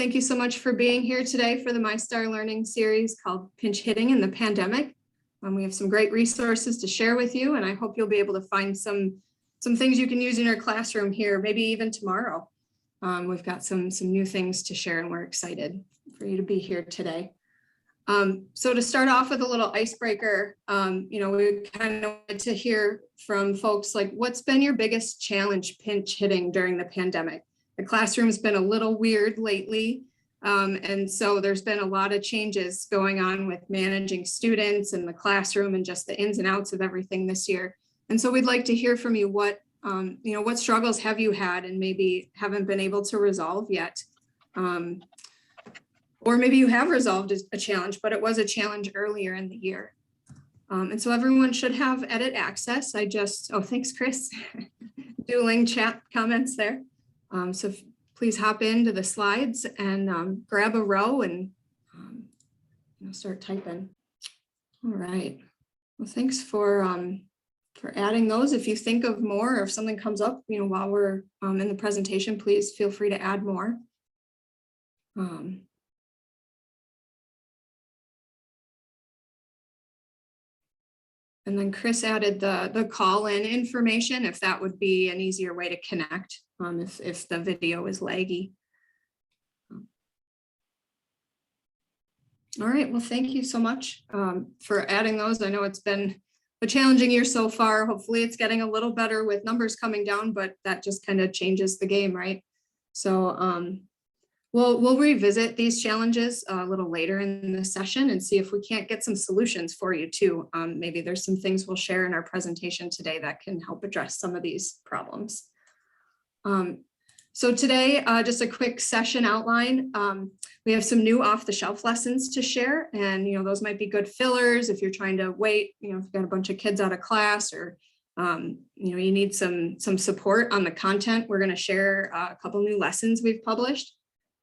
thank you so much for being here today for the MyStar Learning series called Pinch Hitting in the Pandemic. We have some great resources to share with you, and I hope you'll be able to find some things you can use in your classroom here, maybe even tomorrow. We've got some new things to share, and we're excited for you to be here today. So to start off with a little icebreaker, we kind of wanted to hear from folks like, what's been your biggest challenge pinch hitting during the pandemic? The classroom's been a little weird lately. And so there's been a lot of changes going on with managing students and the classroom and just the ins and outs of everything this year. And so we'd like to hear from you what struggles have you had and maybe haven't been able to resolve yet? Or maybe you have resolved a challenge, but it was a challenge earlier in the year. And so everyone should have edit access. Thanks, Chris. Dueling chat comments there. So please hop into the slides and grab a row and start typing. All right. Well, thanks for adding those. If you think of more or if something comes up, while we're in the presentation, please feel free to add more. And then Chris added the call-in information, if that would be an easier way to connect, if the video is laggy. All right, well, thank you so much for adding those. I know it's been a challenging year so far. Hopefully it's getting a little better with numbers coming down, but that just kind of changes the game, right? So we'll revisit these challenges a little later in the session and see if we can't get some solutions for you too. Maybe there's some things we'll share in our presentation today that can help address some of these problems. So today, just a quick session outline. We have some new off-the-shelf lessons to share, and those might be good fillers if you're trying to wait, if you've got a bunch of kids out of class, or you need some support on the content. We're going to share a couple new lessons we've published.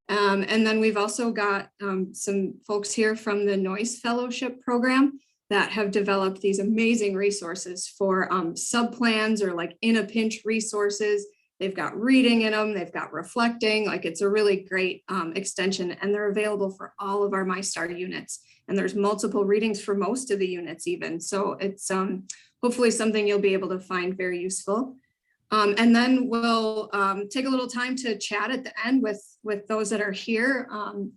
And then we've also got some folks here from the Noise Fellowship program that have developed these amazing resources for subplans or like in a pinch resources. They've got reading in them, they've got reflecting, like it's a really great extension, and they're available for all of our MyStar units. And there's multiple readings for most of the units even. So it's hopefully something you'll be able to find very useful. And then we'll take a little time to chat at the end with those that are here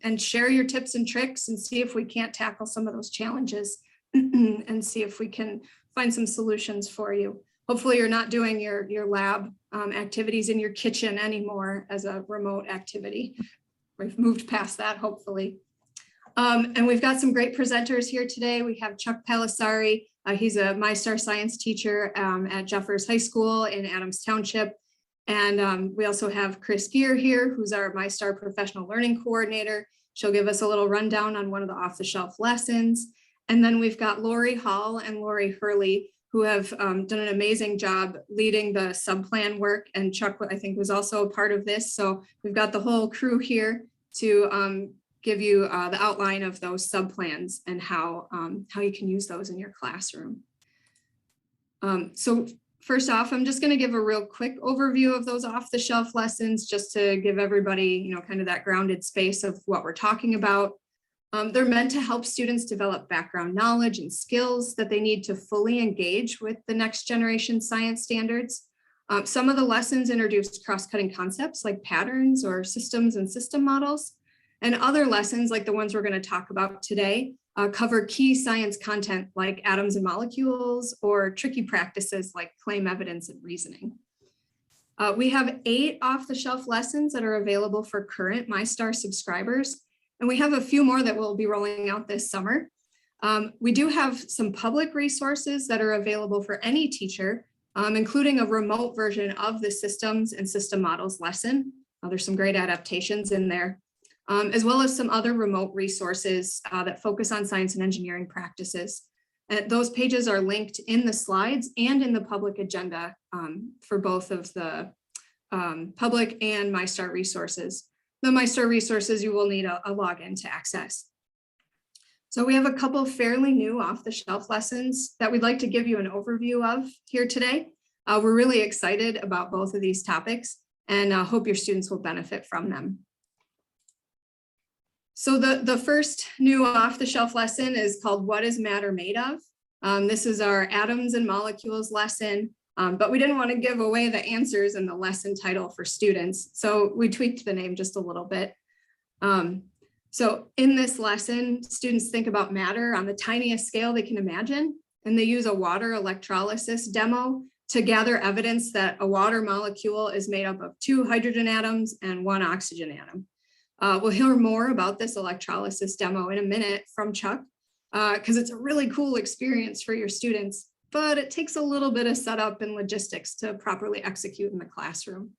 and share your tips and tricks and see if we can't tackle some of those challenges and see if we can find some solutions for you. Hopefully you're not doing your lab activities in your kitchen anymore as a remote activity. We've moved past that, hopefully. And we've got some great presenters here today. We have Chuck Palisari. He's a MyStar science teacher at Jeffers High School in Adams Township. And we also have Chris Gear here, who's our MyStar professional learning coordinator. She'll give us a little rundown on one of the off-the-shelf lessons. And then we've got Lori Hall and Lori Hurley, who have done an amazing job leading the subplan work. And Chuck, I think, was also a part of this. So we've got the whole crew here to give you the outline of those subplans and how you can use those in your classroom. So first off, I'm just going to give a real quick overview of those off-the-shelf lessons, just to give everybody, kind of that grounded space of what we're talking about. They're meant to help students develop background knowledge and skills that they need to fully engage with the next generation science standards. Some of the lessons introduce cross-cutting concepts like patterns or systems and system models. And other lessons, like the ones we're going to talk about today, cover key science content like atoms and molecules, or tricky practices like claim evidence and reasoning. We have 8 off-the-shelf lessons that are available for current MyStar subscribers, and we have a few more that we'll be rolling out this summer. We do have some public resources that are available for any teacher, including a remote version of the systems and system models lesson. There's some great adaptations in there. As well as some other remote resources that focus on science and engineering practices. Those pages are linked in the slides and in the public agenda for both of the public and MyStar resources. The MyStar resources you will need a login to access. So we have a couple fairly new off-the-shelf lessons that we'd like to give you an overview of here today. We're really excited about both of these topics and hope your students will benefit from them. So the first new off-the-shelf lesson is called What is Matter Made of? This is our atoms and molecules lesson, but we didn't want to give away the answers in the lesson title for students. So we tweaked the name just a little bit. So in this lesson, students think about matter on the tiniest scale they can imagine, and they use a water electrolysis demo to gather evidence that a water molecule is made up of 2 hydrogen atoms and 1 oxygen atom. We'll hear more about this electrolysis demo in a minute from Chuck, because it's a really cool experience for your students, but it takes a little bit of setup and logistics to properly execute in the classroom.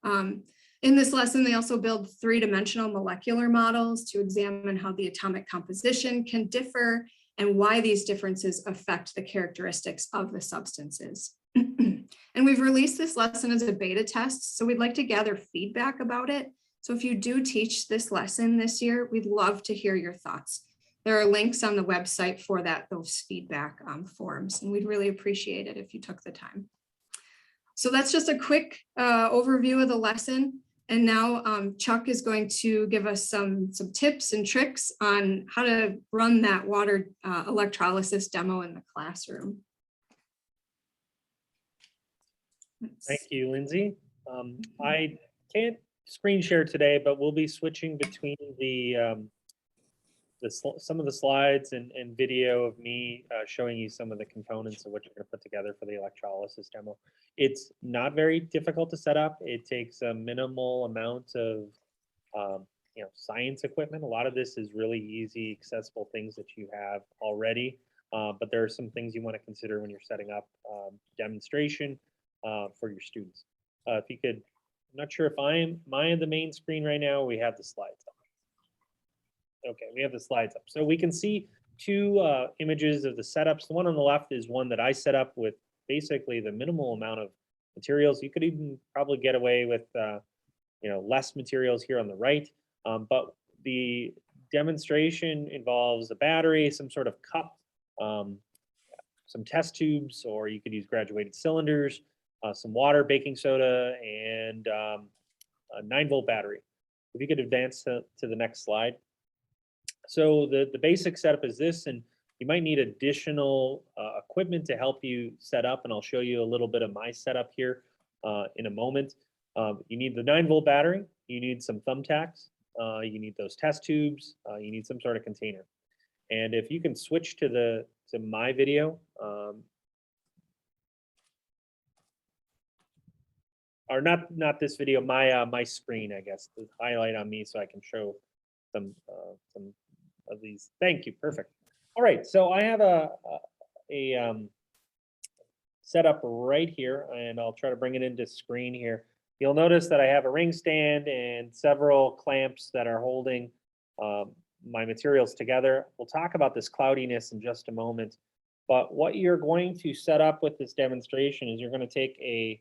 In this lesson, they also build 3-dimensional molecular models to examine how the atomic composition can differ and why these differences affect the characteristics of the substances. And we've released this lesson as a beta test, so we'd like to gather feedback about it. So if you do teach this lesson this year, we'd love to hear your thoughts. There are links on the website for those feedback forms, and we'd really appreciate it if you took the time. So that's just a quick overview of the lesson. And now Chuck is going to give us some tips and tricks on how to run that water electrolysis demo in the classroom. Thank you, Lindsay. I can't screen share today, but we'll be switching between some of the slides and video of me showing you some of the components of what you're going to put together for the electrolysis demo. It's not very difficult to set up. It takes a minimal amount of science equipment. A lot of this is really easy, accessible things that you have already, but there are some things you want to consider when you're setting up demonstration for your students. If you could, I'm not sure if am I on the main screen right now. We have the slides up. Okay, we have the slides up. So we can see 2 images of the setups. The one on the left is one that I set up with basically the minimal amount of materials. You could even probably get away with less materials here on the right. But the demonstration involves a battery, some sort of cup, some test tubes, or you could use graduated cylinders, some water, baking soda, and a 9-volt battery. If you could advance to the next slide. So the basic setup is this, and you might need additional equipment to help you set up, and I'll show you a little bit of my setup here in a moment. You need the 9-volt battery, you need some thumbtacks, you need those test tubes, you need some sort of container. And if you can switch to my video, or not this video, my screen, I guess, the highlight on me so I can show some of these. Thank you, perfect. All right, so I have a setup right here, and I'll try to bring it into screen here. You'll notice that I have a ring stand and several clamps that are holding my materials together. We'll talk about this cloudiness in just a moment, but what you're going to set up with this demonstration is you're going to take a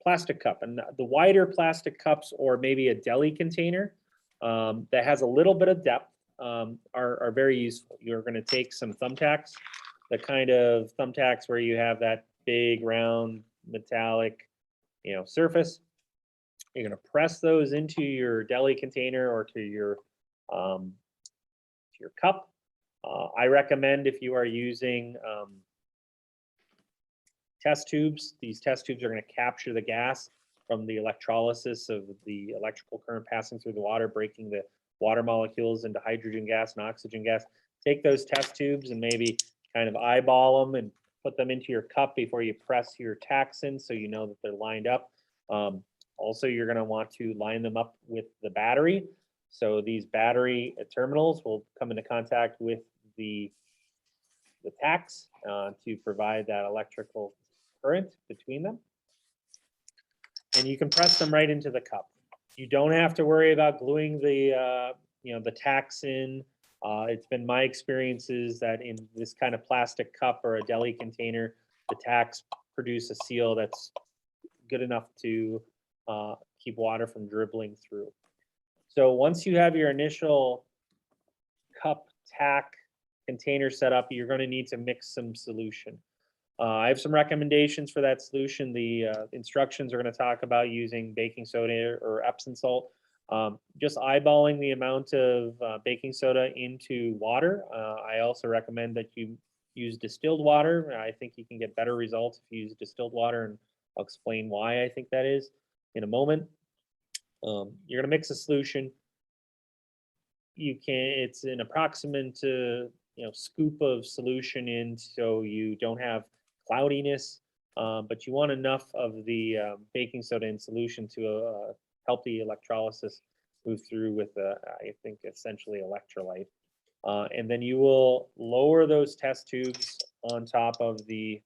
plastic cup, and the wider plastic cups, or maybe a deli container that has a little bit of depth, are very useful. You're going to take some thumbtacks, the kind of thumbtacks where you have that big round metallic surface. You're going to press those into your deli container or to your cup. I recommend, if you are using test tubes, these test tubes are going to capture the gas from the electrolysis of the electrical current passing through the water, breaking the water molecules into hydrogen gas and oxygen gas. Take those test tubes and maybe kind of eyeball them and put them into your cup before you press your tacks in, so you know that they're lined up. Also, you're going to want to line them up with the battery. So these battery terminals will come into contact with the tacks to provide that electrical current between them. And you can press them right into the cup. You don't have to worry about gluing the tacks in. It's been my experiences that in this kind of plastic cup or a deli container, the tacks produce a seal that's good enough to keep water from dribbling through. So once you have your initial cup tack container set up, you're going to need to mix some solution. I have some recommendations for that solution. The instructions are going to talk about using baking soda or Epsom salt. Just eyeballing the amount of baking soda into water. I also recommend that you use distilled water. I think you can get better results if you use distilled water, and I'll explain why I think that is in a moment. You're going to mix a solution. It's an approximate scoop of solution in, so you don't have cloudiness, but you want enough of the baking soda in solution to help the electrolysis move through with, I think, essentially electrolyte. And then you will lower those test tubes on top of the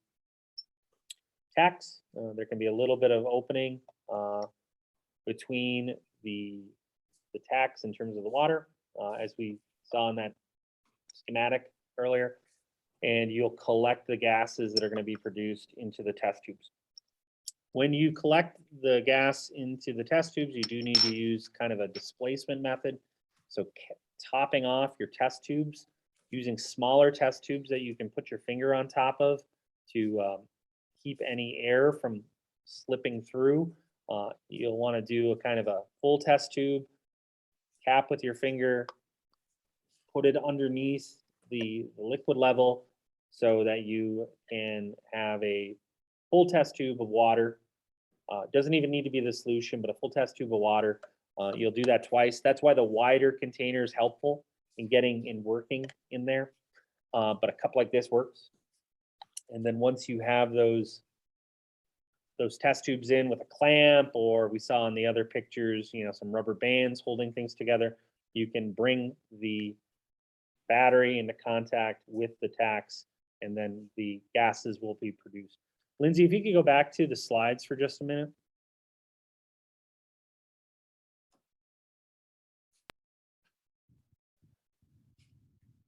tacks. There can be a little bit of opening between the tacks in terms of the water, as we saw in that schematic earlier, and you'll collect the gases that are going to be produced into the test tubes. When you collect the gas into the test tubes, you do need to use kind of a displacement method. So topping off your test tubes using smaller test tubes that you can put your finger on top of to keep any air from slipping through. You'll want to do a kind of a full test tube, cap with your finger, put it underneath the liquid level so that you can have a full test tube of water. Doesn't even need to be the solution, but a full test tube of water. You'll do that twice. That's why the wider container is helpful in getting and working in there. But a cup like this works. And then once you have those test tubes in with a clamp, or we saw in the other pictures, some rubber bands holding things together, you can bring the battery into contact with the tacks, and then the gases will be produced. Lindsay, if you could go back to the slides for just a minute.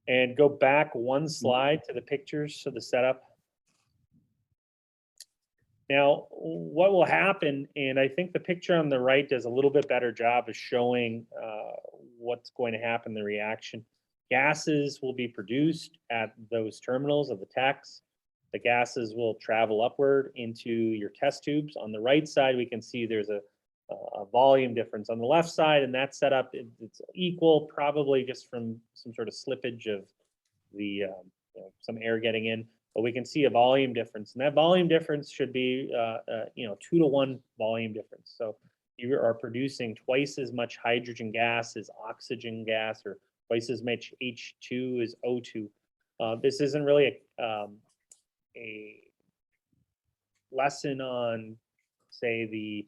And go back one slide to the pictures, so the setup. Now, what will happen, and I think the picture on the right does a little bit better job of showing what's going to happen, the reaction. Gases will be produced at those terminals of the tacks. The gases will travel upward into your test tubes. On the right side, we can see there's a volume difference. On the left side, and that setup, it's equal, probably just from some sort of slippage of the some air getting in. But we can see a volume difference, and that volume difference should be 2-to-1 volume difference. So you are producing twice as much hydrogen gas as oxygen gas, or twice as much H2 as O2. This isn't really a lesson on, say, the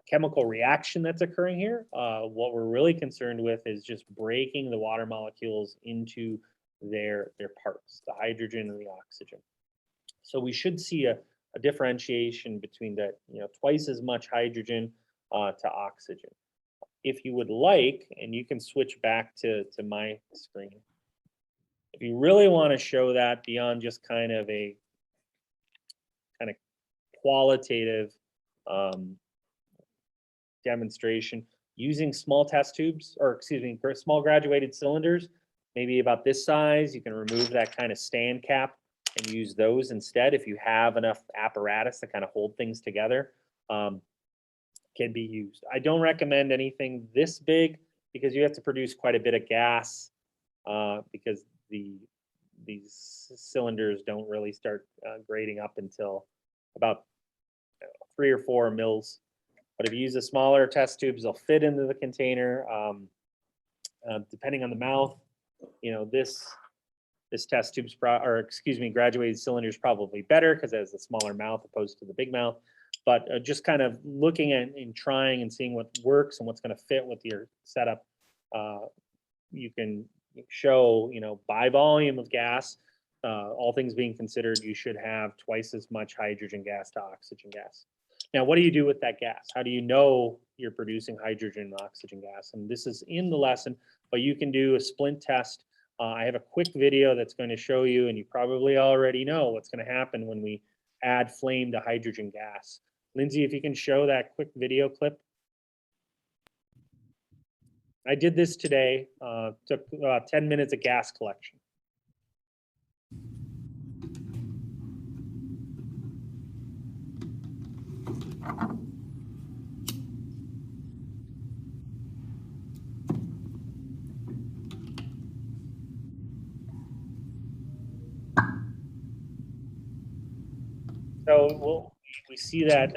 chemical reaction that's occurring here. What we're really concerned with is just breaking the water molecules into their parts, the hydrogen and the oxygen. So we should see a differentiation between that, twice as much hydrogen to oxygen. If you would like, and you can switch back to my screen, if you really want to show that beyond just kind of a qualitative demonstration, using small test tubes, or excuse me, small graduated cylinders, maybe about this size, you can remove that kind of stand cap and use those instead. If you have enough apparatus to kind of hold things together, can be used. I don't recommend anything this big, because you have to produce quite a bit of gas, because these cylinders don't really start grading up until about 3 or 4 mils. But if you use the smaller test tubes, they'll fit into the container. Depending on the mouth, this test tube's graduated cylinder is probably better because it has a smaller mouth opposed to the big mouth. But just kind of looking at and trying and seeing what works and what's going to fit with your setup, you can show, by volume of gas, all things being considered, you should have twice as much hydrogen gas to oxygen gas. Now, what do you do with that gas? How do you know you're producing hydrogen and oxygen gas? And this is in the lesson, but you can do a splint test. I have a quick video that's going to show you, and you probably already know what's going to happen when we add flame to hydrogen gas. Lindsay, if you can show that quick video clip. I did this today, took 10 minutes of gas collection. So we see that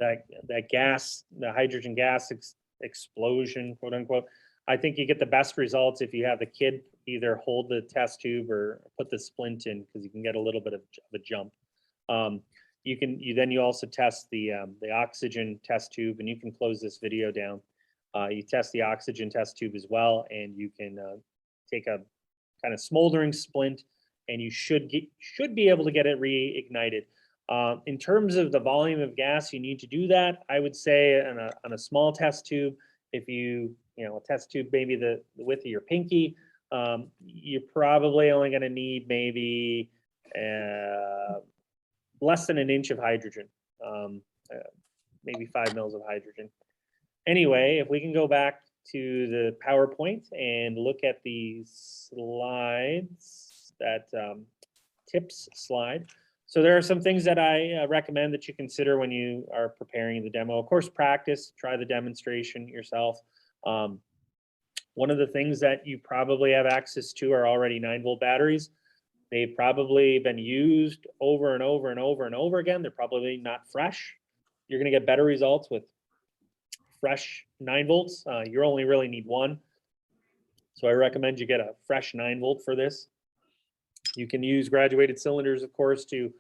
that gas, the hydrogen gas explosion, quote unquote. I think you get the best results if you have the kid either hold the test tube or put the splint in, because you can get a little bit of a jump. You also test the oxygen test tube, and you can close this video down. You test the oxygen test tube as well, and you can take a kind of smoldering splint, and you should be able to get it reignited. In terms of the volume of gas you need to do that, I would say on a small test tube, if a test tube maybe the width of your pinky, you're probably only going to need maybe less than an inch of hydrogen, maybe 5 mils of hydrogen. Anyway, if we can go back to the PowerPoint and look at the slides, that tips slide. So there are some things that I recommend that you consider when you are preparing the demo. Of course, practice, try the demonstration yourself. One of the things that you probably have access to are already 9-volt batteries. They've probably been used over and over and over and over again. They're probably not fresh. You're going to get better results with fresh 9 volts. You only really need one. So I recommend you get a fresh 9 volt for this. You can use graduated cylinders, of course, to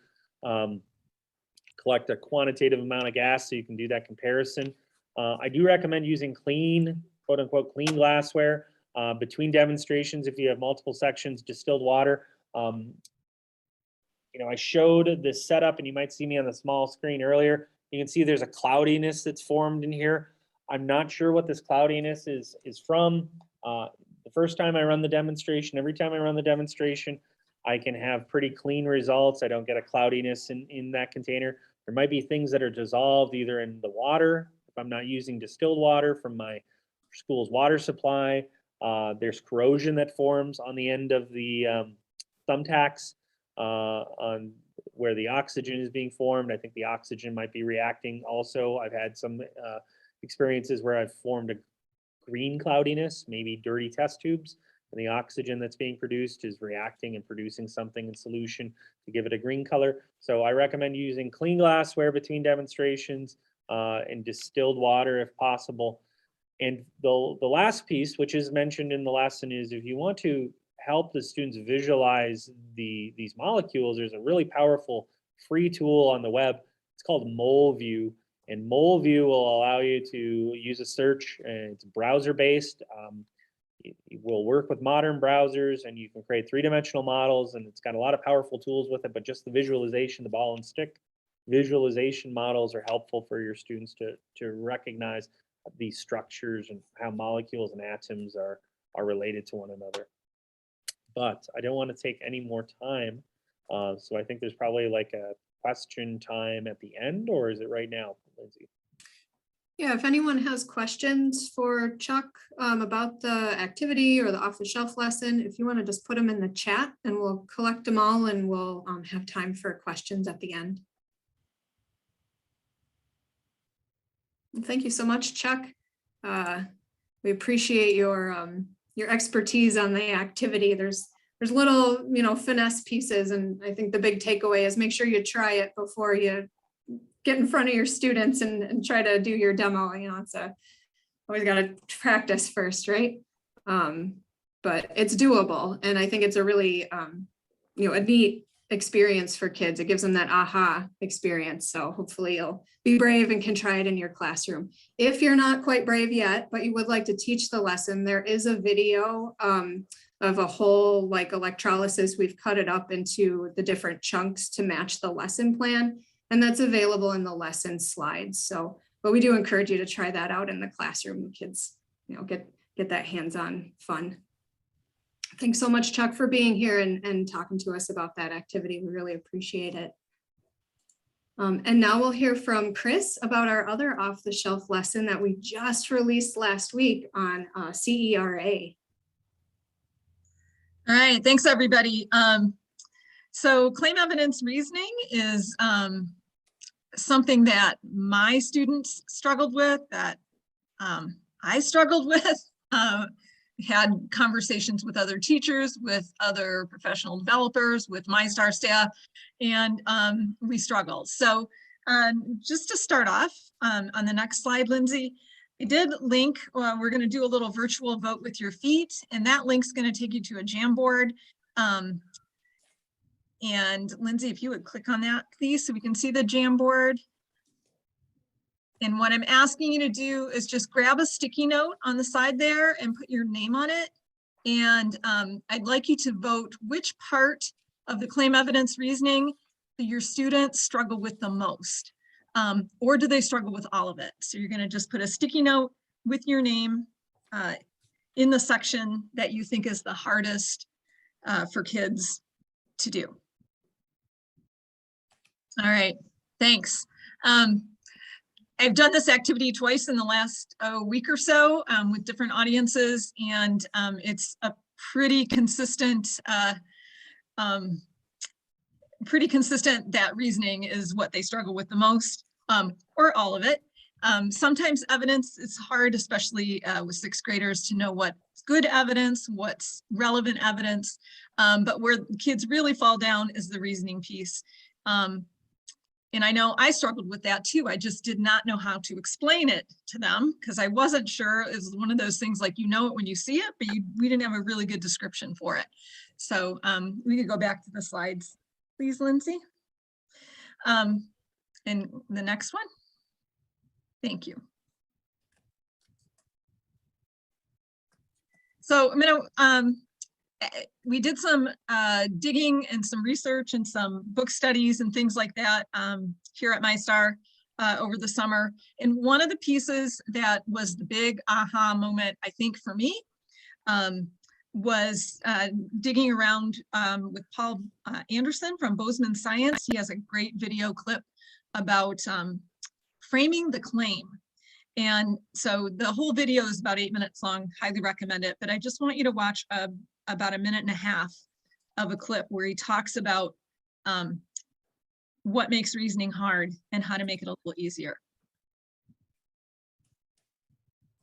collect a quantitative amount of gas, so you can do that comparison. I do recommend using clean, quote unquote, clean glassware between demonstrations if you have multiple sections, distilled water. I showed this setup, and you might see me on the small screen earlier. You can see there's a cloudiness that's formed in here. I'm not sure what this cloudiness is from. The first time I run the demonstration, every time I run the demonstration, I can have pretty clean results. I don't get a cloudiness in that container. There might be things that are dissolved either in the water, if I'm not using distilled water from my school's water supply. There's corrosion that forms on the end of the thumbtacks on where the oxygen is being formed. I think the oxygen might be reacting also. I've had some experiences where I've formed a green cloudiness, maybe dirty test tubes, and the oxygen that's being produced is reacting and producing something in solution to give it a green color. So I recommend using clean glassware between demonstrations and distilled water if possible. And the last piece, which is mentioned in the lesson, is if you want to help the students visualize these molecules, there's a really powerful free tool on the web. It's called MoleView, and MoleView will allow you to use a search, and it's browser-based. It will work with modern browsers, and you can create 3-dimensional models, and it's got a lot of powerful tools with it, but just the visualization, the ball and stick visualization models are helpful for your students to recognize these structures and how molecules and atoms are related to one another. But I don't want to take any more time, so I think there's probably like a question time at the end, or is it right now, Lindsay? Yeah, if anyone has questions for Chuck about the activity or the off-the-shelf lesson, if you want to just put them in the chat, and we'll collect them all, and we'll have time for questions at the end. Thank you so much, Chuck. We appreciate your expertise on the activity. There's little, finesse pieces, and I think the big takeaway is make sure you try it before you get in front of your students and try to do your demo. It's always got to practice first, right? But it's doable, and I think it's a really a neat experience for kids. It gives them that aha experience. So hopefully you'll be brave and can try it in your classroom. If you're not quite brave yet, but you would like to teach the lesson, there is a video of a whole electrolysis. We've cut it up into the different chunks to match the lesson plan, and that's available in the lesson slides. So, but we do encourage you to try that out in the classroom. Kids, get that hands-on fun. Thanks so much, Chuck, for being here and talking to us about that activity. We really appreciate it. And now we'll hear from Chris about our other off-the-shelf lesson that we just released last week on CERA. All right, thanks everybody. So claim evidence reasoning is something that my students struggled with, that I struggled with. had conversations with other teachers, with other professional developers, with MyStar staff, and we struggled. So just to start off, on the next slide, Lindsay, I did link, we're going to do a little virtual vote with your feet, and that link's going to take you to a Jamboard. And Lindsay, if you would click on that, please, so we can see the Jamboard. And what I'm asking you to do is just grab a sticky note on the side there and put your name on it. And I'd like you to vote which part of the claim evidence reasoning that your students struggle with the most, or do they struggle with all of it? So you're going to just put a sticky note with your name in the section that you think is the hardest for kids to do. All right, thanks. I've done this activity twice in the last week or so with different audiences, and it's a pretty consistent that reasoning is what they struggle with the most, or all of it. Sometimes evidence is hard, especially with sixth graders, to know what's good evidence, what's relevant evidence, but where kids really fall down is the reasoning piece. And I know I struggled with that too. I just did not know how to explain it to them because I wasn't sure. It was one of those things like, you know it when you see it, but we didn't have a really good description for it. So we could go back to the slides, please, Lindsay. And the next one. Thank you. So I'm gonna, we did some digging and some research and some book studies and things like that here at MyStar over the summer. And one of the pieces that was the big aha moment, I think, for me, was digging around with Paul Anderson from Bozeman Science. He has a great video clip about framing the claim. And so the whole video is about 8 minutes long, highly recommend it. But I just want you to watch about 1.5 minutes of a clip where he talks about what makes reasoning hard and how to make it a little easier.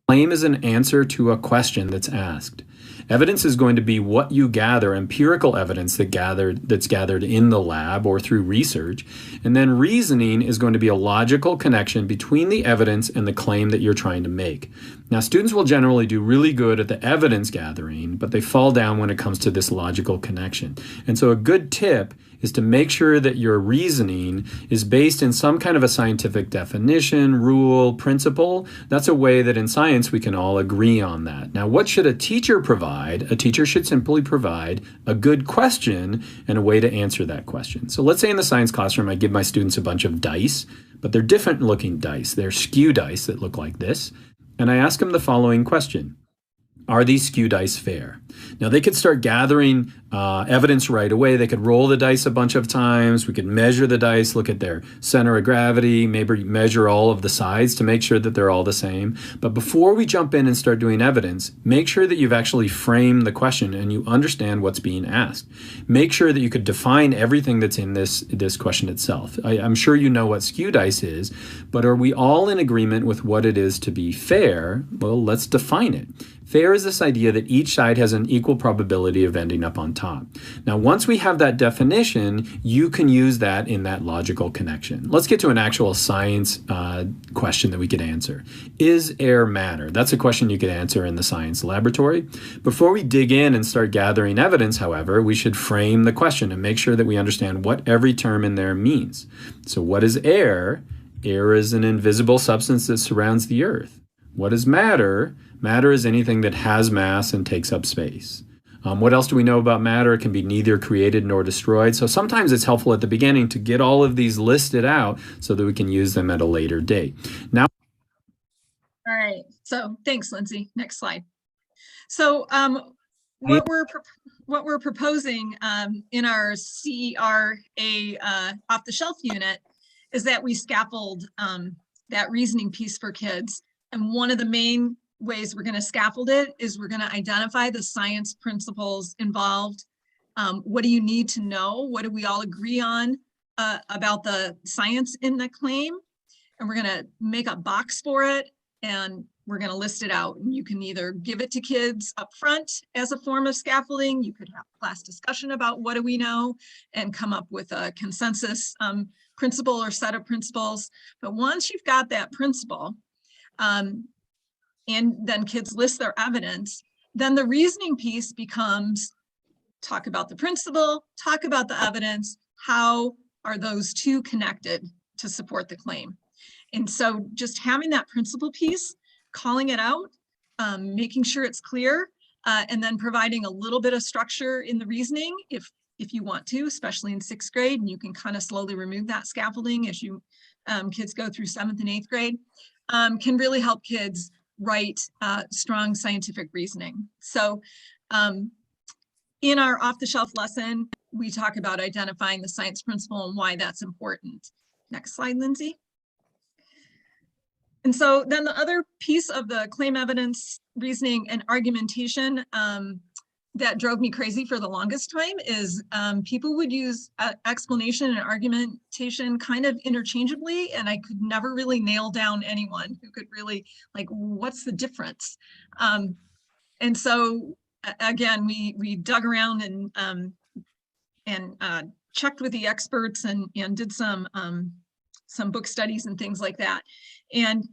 Claim is an answer to a question that's asked. Evidence is going to be what you gather, empirical evidence that's gathered in the lab or through research. And then reasoning is going to be a logical connection between the evidence and the claim that you're trying to make. Now, students will generally do really good at the evidence gathering, but they fall down when it comes to this logical connection. And so a good tip is to make sure that your reasoning is based in some kind of a scientific definition, rule, principle. That's a way that in science we can all agree on that. Now, what should a teacher provide? A teacher should simply provide a good question and a way to answer that question. So let's say in the science classroom, I give my students a bunch of dice, but they're different looking dice. They're skew dice that look like this. And I ask them the following question. Are these skew dice fair? Now, they could start gathering evidence right away. They could roll the dice a bunch of times. We could measure the dice, look at their center of gravity, maybe measure all of the sides to make sure that they're all the same. But before we jump in and start doing evidence, make sure that you've actually framed the question and you understand what's being asked. Make sure that you could define everything that's in this question itself. I'm sure you know what skew dice is, but are we all in agreement with what it is to be fair? Well, let's define it. Fair is this idea that each side has an equal probability of ending up on top. Now, once we have that definition, you can use that in that logical connection. Let's get to an actual science question that we could answer. Is air matter? That's a question you could answer in the science laboratory. Before we dig in and start gathering evidence, however, we should frame the question and make sure that we understand what every term in there means. So what is air? Air is an invisible substance that surrounds the earth. What is matter? Matter is anything that has mass and takes up space. What else do we know about matter? It can be neither created nor destroyed. So sometimes it's helpful at the beginning to get all of these listed out so that we can use them at a later date. Now, all right, so thanks, Lindsay. Next slide. So what we're proposing in our CERA off-the-shelf unit is that we scaffold that reasoning piece for kids. And one of the main ways we're going to scaffold it is we're going to identify the science principles involved. What do you need to know? What do we all agree on about the science in the claim? And we're going to make a box for it and we're going to list it out. And you can either give it to kids up front as a form of scaffolding. You could have class discussion about what do we know and come up with a consensus principle or set of principles. But once you've got that principle, and then kids list their evidence, then the reasoning piece becomes talk about the principle, talk about the evidence, how are those two connected to support the claim. And so just having that principle piece, calling it out, making sure it's clear, and then providing a little bit of structure in the reasoning if you want to, especially in 6th grade, and you can kind of slowly remove that scaffolding as you kids go through 7th and 8th grade, can really help kids write strong scientific reasoning. So in our off-the-shelf lesson, we talk about identifying the science principle and why that's important. Next slide, Lindsay. And so then the other piece of the claim evidence, reasoning, and argumentation that drove me crazy for the longest time is people would use explanation and argumentation kind of interchangeably, and I could never really nail down anyone who could really, like, what's the difference? And so again, we dug around and checked with the experts and did some book studies and things like that. And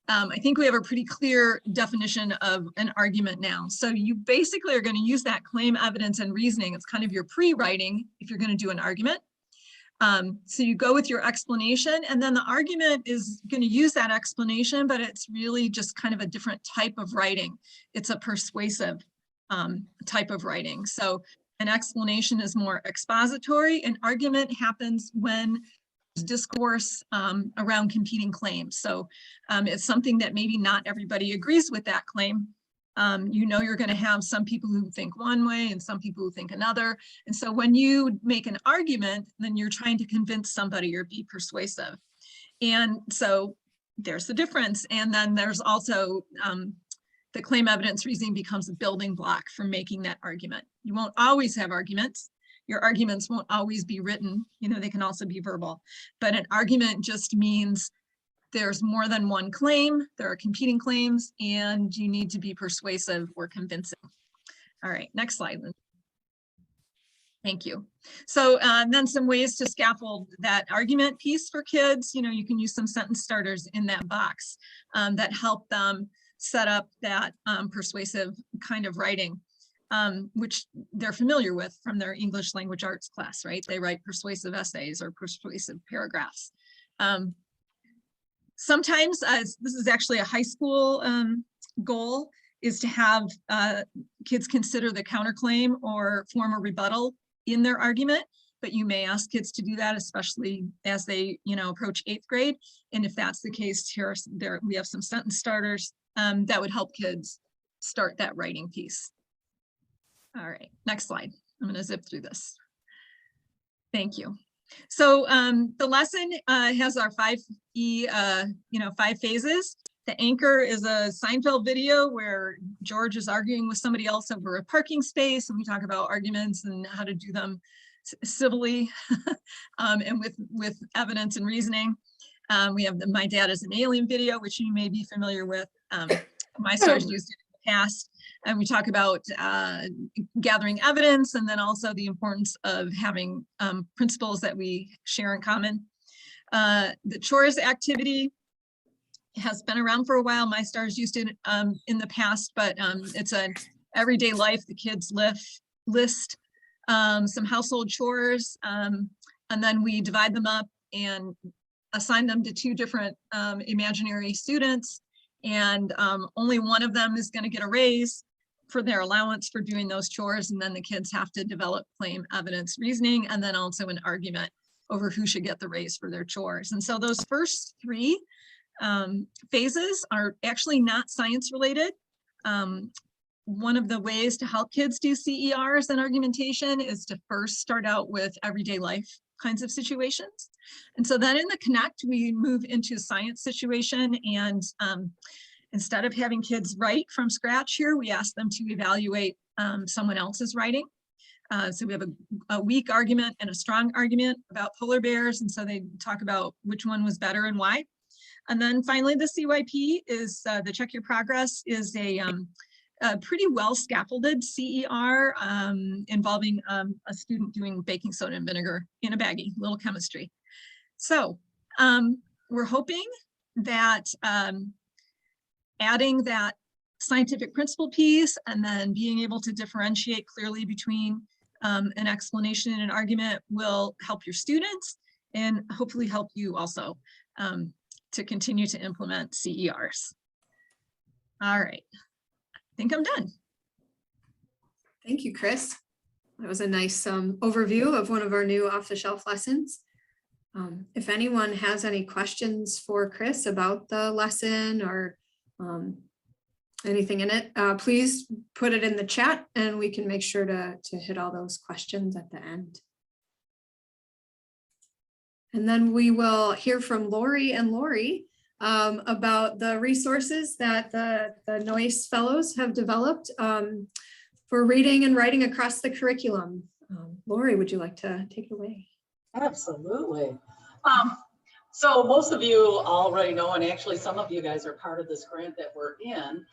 I think we have a pretty clear definition of an argument now. So you basically are going to use that claim, evidence, and reasoning. It's kind of your pre-writing if you're going to do an argument. So you go with your explanation, and then the argument is going to use that explanation, but it's really just kind of a different type of writing. It's a persuasive type of writing. So an explanation is more expository. An argument happens when discourse around competing claims. So it's something that maybe not everybody agrees with that claim. You know, you're going to have some people who think one way and some people who think another. And so when you make an argument, then you're trying to convince somebody or be persuasive. And so there's the difference. And then there's also the claim evidence reasoning becomes a building block for making that argument. You won't always have arguments. Your arguments won't always be written, you know, they can also be verbal, but an argument just means there's more than one claim, there are competing claims, and you need to be persuasive or convincing. All right, next slide, Lynn. Thank you. So then some ways to scaffold that argument piece for kids. You know, you can use some sentence starters in that box that help them set up that persuasive kind of writing. Which they're familiar with from their English language arts class, right? They write persuasive essays or persuasive paragraphs. Sometimes, this is actually a high school goal, is to have kids consider the counterclaim or form a rebuttal in their argument, but you may ask kids to do that, especially as they, you know, approach 8th grade. And if that's the case, we have some sentence starters that would help kids start that writing piece. All right, next slide. I'm going to zip through this. Thank you. So the lesson has our 5E, 5 phases. The anchor is a Seinfeld video where George is arguing with somebody else over a parking space, and we talk about arguments and how to do them civilly and with evidence and reasoning. We have the My Dad is an Alien video, which you may be familiar with. My stars used it in the past. And we talk about gathering evidence, and then also the importance of having principles that we share in common. The chores activity has been around for a while. My stars used it in the past, but it's an everyday life. The kids list some household chores, and then we divide them up and assign them to 2 different imaginary students. And only one of them is going to get a raise for their allowance for doing those chores. And then the kids have to develop claim, evidence, reasoning, and then also an argument over who should get the raise for their chores. And so those first 3 phases are actually not science related. One of the ways to help kids do CERs and argumentation is to first start out with everyday life kinds of situations. And so then in the Connect, we move into science situation, and instead of having kids write from scratch here, we ask them to evaluate someone else's writing. So we have a weak argument and a strong argument about polar bears. And so they talk about which one was better and why. And then finally, the CYP is the Check Your Progress is a pretty well scaffolded CER involving a student doing baking soda and vinegar in a baggie, little chemistry. So we're hoping that adding that scientific principle piece and then being able to differentiate clearly between an explanation and an argument will help your students and hopefully help you also to continue to implement CERs. All right, I think I'm done. Thank you, Chris. That was a nice overview of one of our new off-the-shelf lessons. If anyone has any questions for Chris about the lesson or anything in it, please put it in the chat and we can make sure to hit all those questions at the end. And then we will hear from Lori and Lori about the resources that the NOICE fellows have developed for reading and writing across the curriculum. Lori, would you like to take it away? Absolutely. So most of you already know, and actually some of you guys are part of this grant that we're in,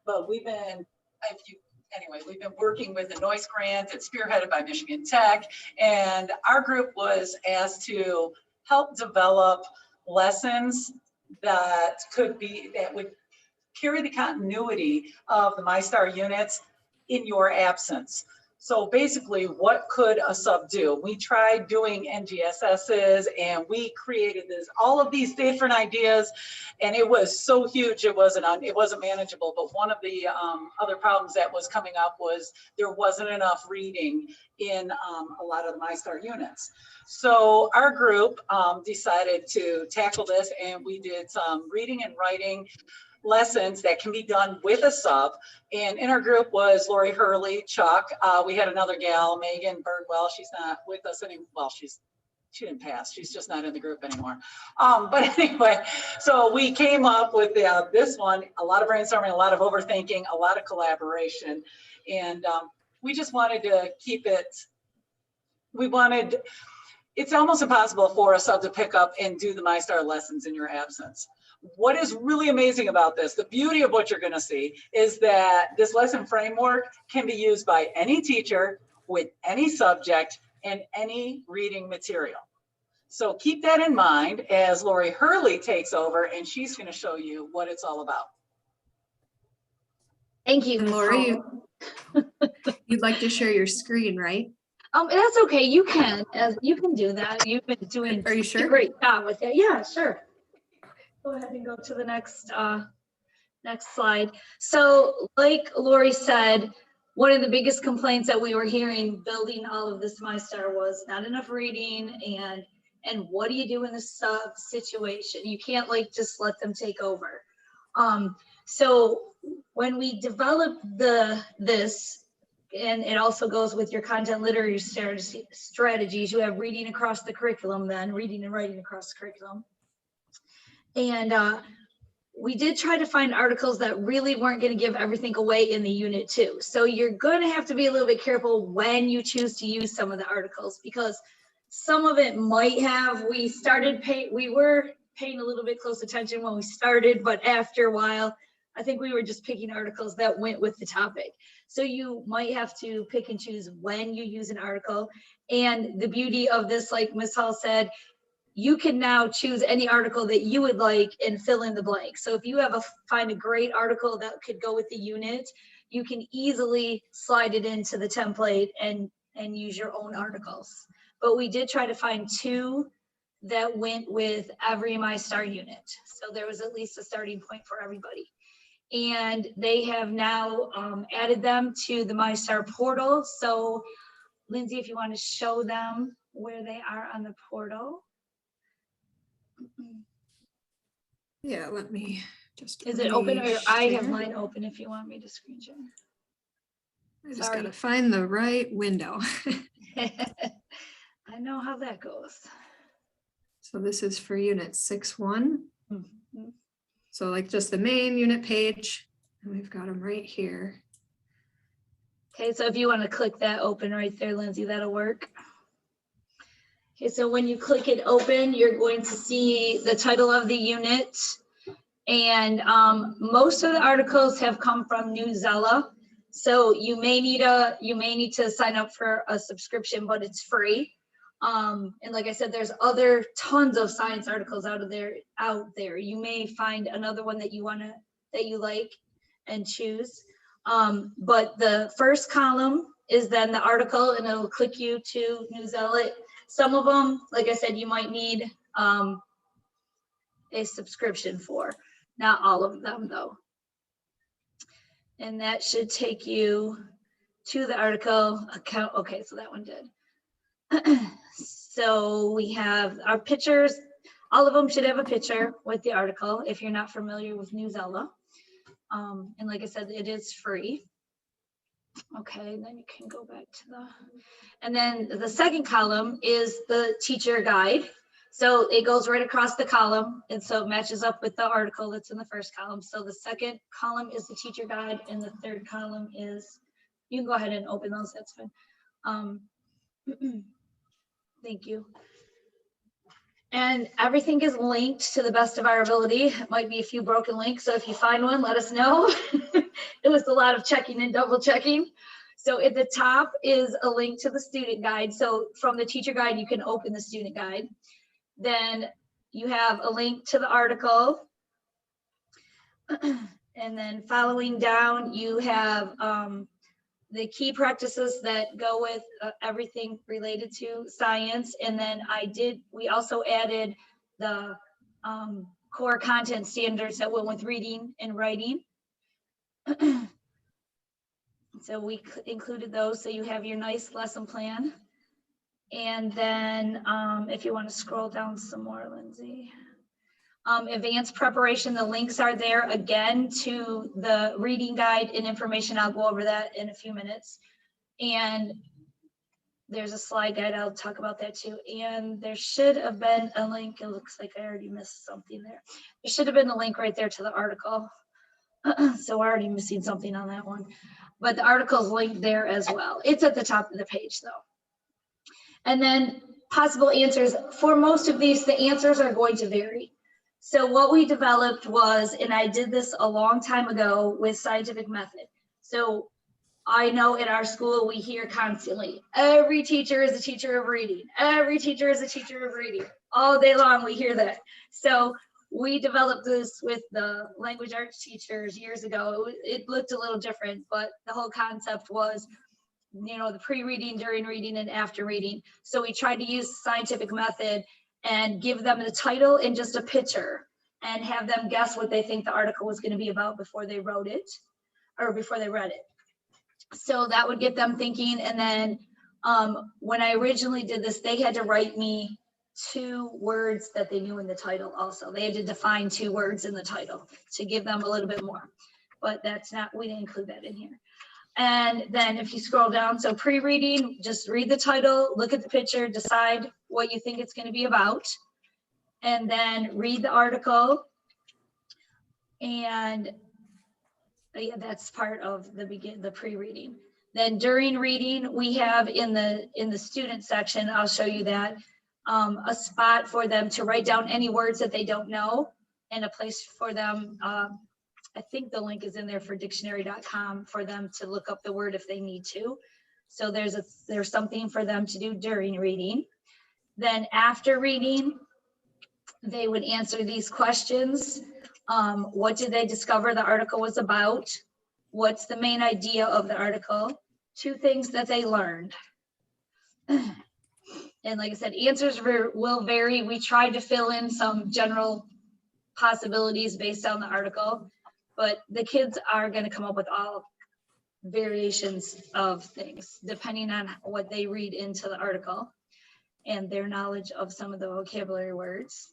but we've been working with the NOICE grant. It's spearheaded by Michigan Tech, and our group was asked to help develop lessons that would carry the continuity of the MyStar units in your absence. So basically, what could a sub do? We tried doing NGSSs and we created all of these different ideas, and it was so huge it wasn't manageable. But one of the other problems that was coming up was there wasn't enough reading in a lot of the MyStar units. So our group decided to tackle this, and we did some reading and writing lessons that can be done with a sub. And in our group was Lori Hurley, Chuck. We had another gal, Megan Birdwell. She's not with us anymore. Well, she didn't pass. She's just not in the group anymore. But anyway, so we came up with this one, a lot of brainstorming, a lot of overthinking, a lot of collaboration. And we just wanted to keep it, it's almost impossible for a sub to pick up and do the MyStar lessons in your absence. What is really amazing about this, the beauty of what you're going to see, is that this lesson framework can be used by any teacher with any subject and any reading material. So keep that in mind as Lori Hurley takes over, and she's going to show you what it's all about. Thank you, And Lori, you'd like to share your screen, right? That's okay. You can do that. You've been doing Are you sure? a great job with it. Yeah, sure. Go ahead and go to the next slide. So like Lori said, one of the biggest complaints that we were hearing building all of this MyStar was not enough reading, and what do you do in this sub situation? You can't just let them take over. So when we developed this, and it also goes with your content literacy strategies, you have reading across the curriculum, then reading and writing across the curriculum. And we did try to find articles that really weren't going to give everything away in the unit too. So you're going to have to be a little bit careful when you choose to use some of the articles, because some of it might have, we were paying a little bit close attention when we started, but after a while, I think we were just picking articles that went with the topic. So you might have to pick and choose when you use an article. And the beauty of this, like Ms. Hall said, you can now choose any article that you would like and fill in the blank. So if you find a great article that could go with the unit, you can easily slide it into the template and use your own articles. But we did try to find 2 that went with every MyStar unit. So there was at least a starting point for everybody. And they have now added them to the MyStar portal. So Lindsay, if you want to show them where they are on the portal. Yeah, let me just. Is it open, or I have mine open if you want me to screen share? I just gotta find the right window. I know how that goes. So this is for unit 6.1. Mm-hmm. So just the main unit page, and we've got them right here. Okay, so if you want to click that open right there, Lindsay, that'll work. Okay, so when you click it open, you're going to see the title of the unit. And most of the articles have come from Newsella. So you may need to sign up for a subscription, but it's free. And like I said, there's other tons of science articles out there. You may find another one that you like and choose. But the first column is then the article, and it'll click you to Newsella. Some of them, like I said, you might need a subscription for. Not all of them though. And that should take you to the article account. Okay, so that one did. So we have our pictures. All of them should have a picture with the article if you're not familiar with Newsella. And like I said, it is free. Okay, then you can go back to and then the second column is the teacher guide. So it goes right across the column, and so it matches up with the article that's in the first column. So the second column is the teacher guide, and the third column is, you can go ahead and open those, that's fine. Thank you. And everything is linked to the best of our ability. It might be a few broken links, so if you find one, let us know. It was a lot of checking and double checking. So at the top is a link to the student guide. So from the teacher guide, you can open the student guide. Then you have a link to the article. And then following down, you have the key practices that go with everything related to science. And then we also added the core content standards that went with reading and writing. So we included those, so you have your nice lesson plan. And then if you want to scroll down some more, Lindsay. Advanced preparation, the links are there again to the reading guide and information. I'll go over that in a few minutes. And there's a slide guide, I'll talk about that too. And there should have been a link, it looks like I already missed something there. There should have been a link right there to the article. So we're already missing something on that one. But the article's linked there as well. It's at the top of the page though. And then possible answers. For most of these, the answers are going to vary. So what we developed was, and I did this a long time ago with scientific method. So I know in our school, we hear constantly, every teacher is a teacher of reading. Every teacher is a teacher of reading. All day long, we hear that. So we developed this with the language arts teachers years ago. It looked a little different, but the whole concept was, you know, the pre-reading, during reading, and after reading. So we tried to use scientific method and give them the title and just a picture and have them guess what they think the article was going to be about before they wrote it or before they read it. So that would get them thinking. And then when I originally did this, they had to write me 2 words that they knew in the title also. They had to define 2 words in the title to give them a little bit more, but that's not, we didn't include that in here. And then if you scroll down, so pre-reading, just read the title, look at the picture, decide what you think it's going to be about, and then read the article. And yeah, that's part of the pre-reading. Then during reading, we have in the student section, I'll show you that, a spot for them to write down any words that they don't know, and a place for them, I think the link is in there for dictionary.com for them to look up the word if they need to. So there's something for them to do during reading. Then after reading, they would answer these questions. What did they discover the article was about? What's the main idea of the article? 2 things that they learned. And like I said, answers will vary. We tried to fill in some general possibilities based on the article, but the kids are going to come up with all variations of things depending on what they read into the article and their knowledge of some of the vocabulary words.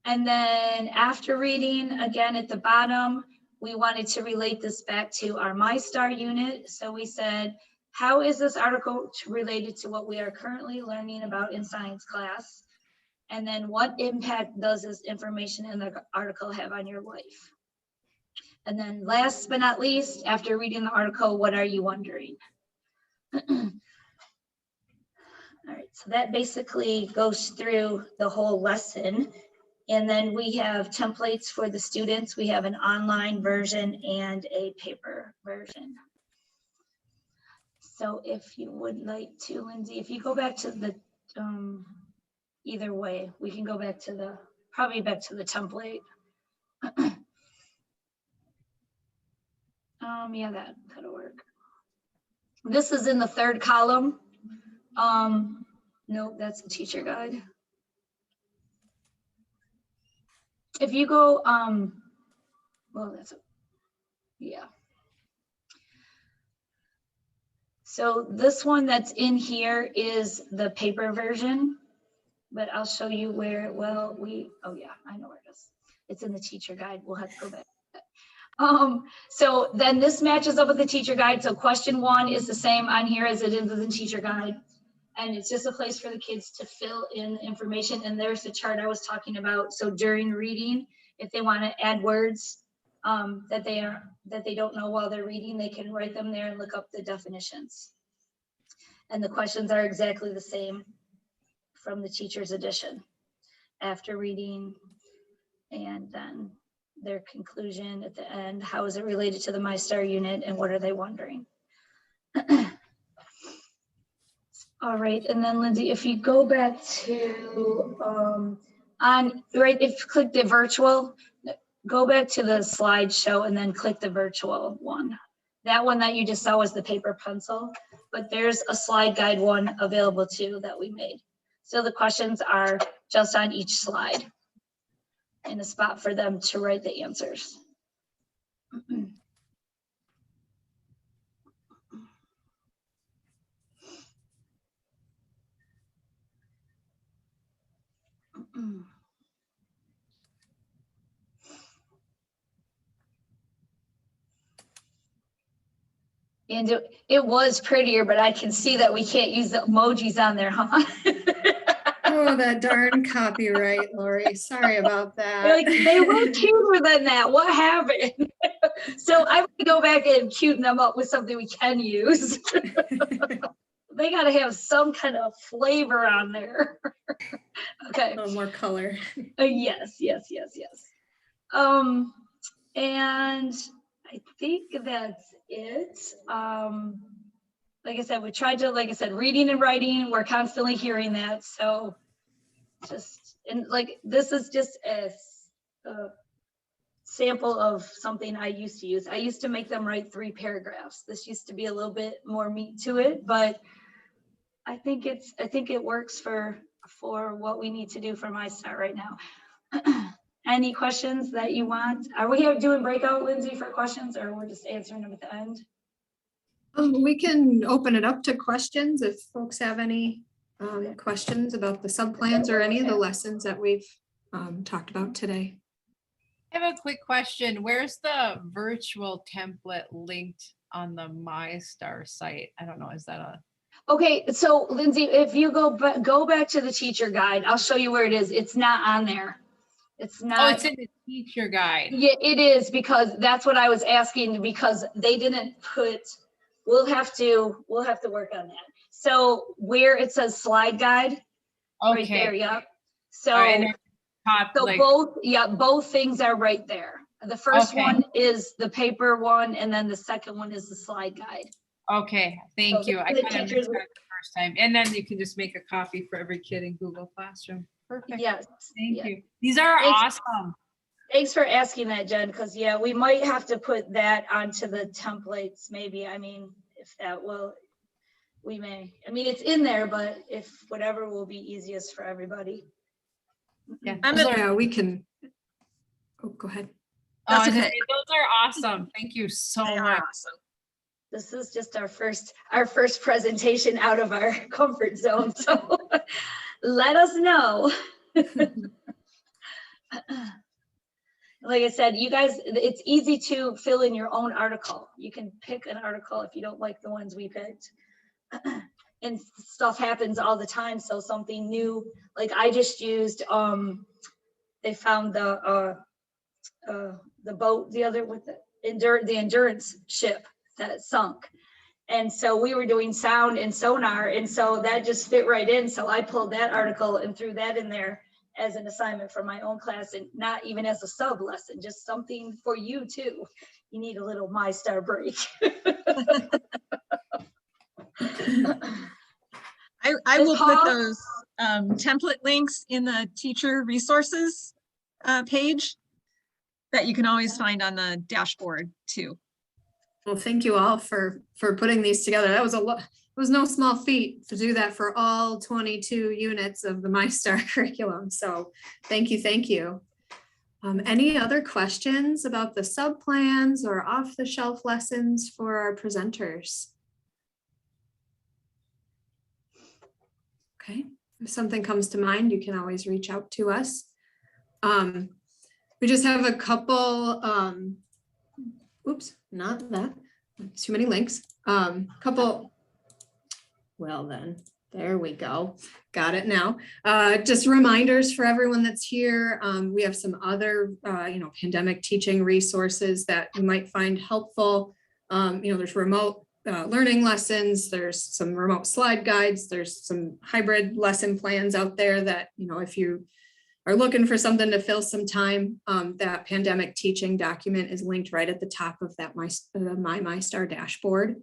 And then after reading, again at the bottom, we wanted to relate this back to our MyStar unit. So we said, how is this article related to what we are currently learning about in science class? And then what impact does this information in the article have on your life? And then last but not least, after reading the article, what are you wondering? All right, so that basically goes through the whole lesson. And then we have templates for the students. We have an online version and a paper version. So if you would like to, Lindsay, if you go back to the, either way, we can go back to the, probably back to the template. Yeah, that'll work. This is in the third column. Nope, that's the teacher guide. If you go, well, yeah. So this one that's in here is the paper version, but I'll show you where, well, oh yeah, I know where it is. It's in the teacher guide. We'll have to go back. So then this matches up with the teacher guide. So question 1 is the same on here as it is in the teacher guide. And it's just a place for the kids to fill in information. And there's the chart I was talking about. So during reading, if they want to add words that they don't know while they're reading, they can write them there and look up the definitions. And the questions are exactly the same from the teacher's edition. After reading, and then their conclusion at the end, how is it related to the MyStar unit and what are they wondering? All right, and then Lindsay, if you go back to, if you click the virtual, go back to the slideshow and then click the virtual one. That one that you just saw was the paper pencil, but there's a slide guide one available too that we made. So the questions are just on each slide and a spot for them to write the answers. And it was prettier, but I can see that we can't use the emojis on there, huh? Oh, that darn copyright, Lori. Sorry about that. Like, they were cuter than that. What happened? So I'm gonna go back and cuten them up with something we can use. They gotta have some kind of flavor on there. Okay. A little more color. Yes. And I think that's it. Like I said, we tried to, like I said, reading and writing, we're constantly hearing that. So just, and like, this is just a sample of something I used to use. I used to make them write 3 paragraphs. This used to be a little bit more meat to it, but I think it works for what we need to do for MyStar right now. Any questions that you want? Are we doing breakout, Lindsay, for questions, or we're just answering them at the end? We can open it up to questions if folks have any questions about the subplans or any of the lessons that we've talked about today. I have a quick question. Where's the virtual template linked on the MyStar site? I don't know. Is that a... Okay, so Lindsay, if you go back to the teacher guide, I'll show you where it is. It's not on there. It's not. Oh, it's in the teacher guide. Yeah, it is, because that's what I was asking, because they didn't put, we'll have to work on that. So where it says slide guide, Okay. right there, yep. So, All right, and then top, like, both things are right there. The first Okay. one is the paper one, and then the second one is the slide guide. okay, thank So you. I the kind of missed teachers- that the first time. And then you can just make a copy for every kid in Google Classroom. Perfect. Yes. Thank yeah. you. These are Thanks. awesome. Thanks for asking that, Jen, because yeah, we might have to put that onto the templates, maybe. I mean, if that will, we may. I mean, it's in there, but if whatever will be easiest for everybody. Yeah. I'm those gonna- are- Yeah, we can. Oh, go ahead. oh, That's I was gonna okay. say, those are awesome. Thank you so They are much. awesome. This is just our first presentation out of our comfort zone. So let us know. Like I said, you guys, it's easy to fill in your own article. You can pick an article if you don't like the ones we picked. And stuff happens all the time. So something new, like I just used, they found the boat, the other with the endurance ship that sunk. And so we were doing sound and sonar, and so that just fit right in. So I pulled that article and threw that in there as an assignment for my own class, and not even as a sub lesson, just something for you too. You need a little MyStar break. I will put those template links in the teacher resources page that you can always find on the dashboard too. Well, thank you all for putting these together. That was a lot. It was no small feat to do that for all 22 units of the MyStar curriculum. So thank you, thank you. Any other questions about the sub plans or off-the-shelf lessons for our presenters? Okay, if something comes to mind, you can always reach out to us. We just have a couple, oops, not that, too many links. Couple, well then, there we go. Got it now. Just reminders for everyone that's here. We have some other, pandemic teaching resources that you might find helpful. There's remote learning lessons. There's some remote slide guides. There's some hybrid lesson plans out there that, if you are looking for something to fill some time, that pandemic teaching document is linked right at the top of that MyStar dashboard.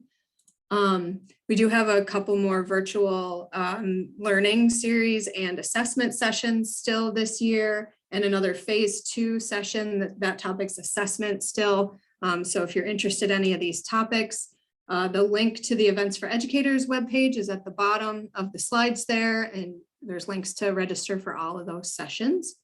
We do have a couple more virtual learning series and assessment sessions still this year, and another phase 2 session. That topic's assessment still. So if you're interested in any of these topics, the link to the Events for Educators webpage is at the bottom of the slides there, and there's links to register for all of those sessions.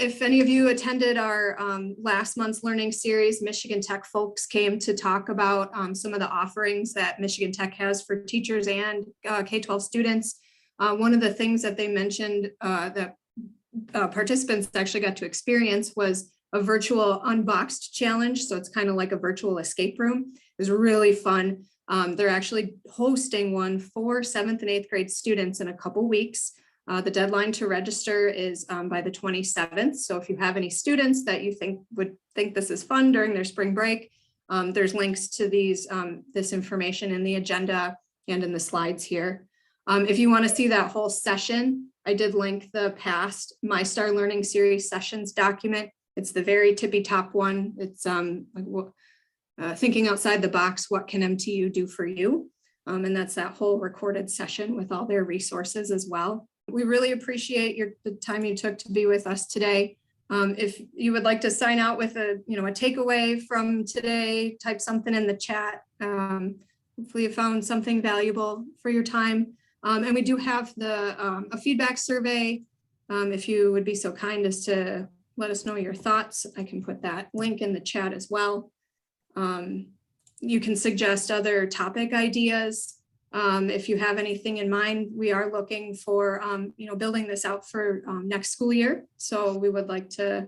If any of you attended our last month's learning series, Michigan Tech folks came to talk about some of the offerings that Michigan Tech has for teachers and K-12 students. One of the things that they mentioned that participants actually got to experience was a virtual unboxed challenge. So it's kind of like a virtual escape room. It was really fun. They're actually hosting one for 7th and 8th grade students in a couple weeks. The deadline to register is by the 27th. So if you have any students that you would think this is fun during their spring break, there's links to this information in the agenda and in the slides here. If you want to see that whole session, I did link the past MyStar Learning Series sessions document. It's the very tippy top one. It's thinking outside the box, what can MTU do for you? And that's that whole recorded session with all their resources as well. We really appreciate the time you took to be with us today. If you would like to sign out with a takeaway from today, type something in the chat. Hopefully you found something valuable for your time. And we do have a feedback survey. If you would be so kind as to let us know your thoughts, I can put that link in the chat as well. You can suggest other topic ideas. If you have anything in mind, we are looking for, building this out for next school year. So we would like to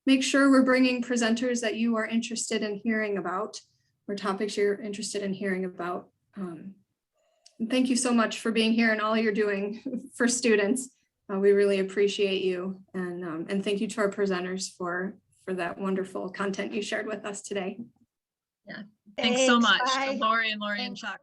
make sure we're bringing presenters that you are interested in hearing about, or topics you're interested in hearing about. And thank you so much for being here and all you're doing for students. We really appreciate you, and thank you to our presenters for that wonderful content you shared with us today. Yeah, thanks so much, Bye. Lori and Chuck.